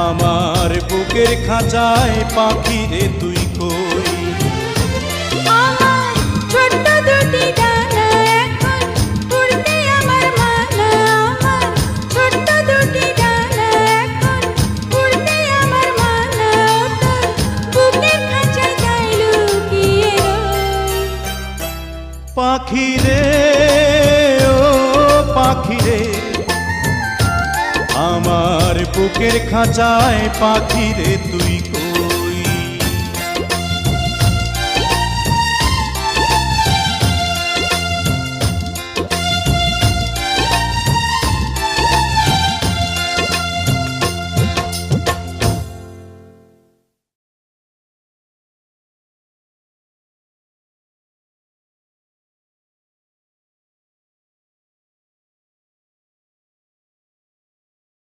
আমার বুকের খাঁচায় পাখি রে তুই কই? আমার ছোট্ট দুটি ডানা এখন উড়তে আমার মানা, আমার ছোট্ট দুটি ডানা এখন উড়তে আমার মানা, ও তোর বুকের খাঁচায় তাই লুকিয়ে রই। পাখি রে ও পাখি রে, আমার বুকের খাঁচায় পাখি রে তুই কই?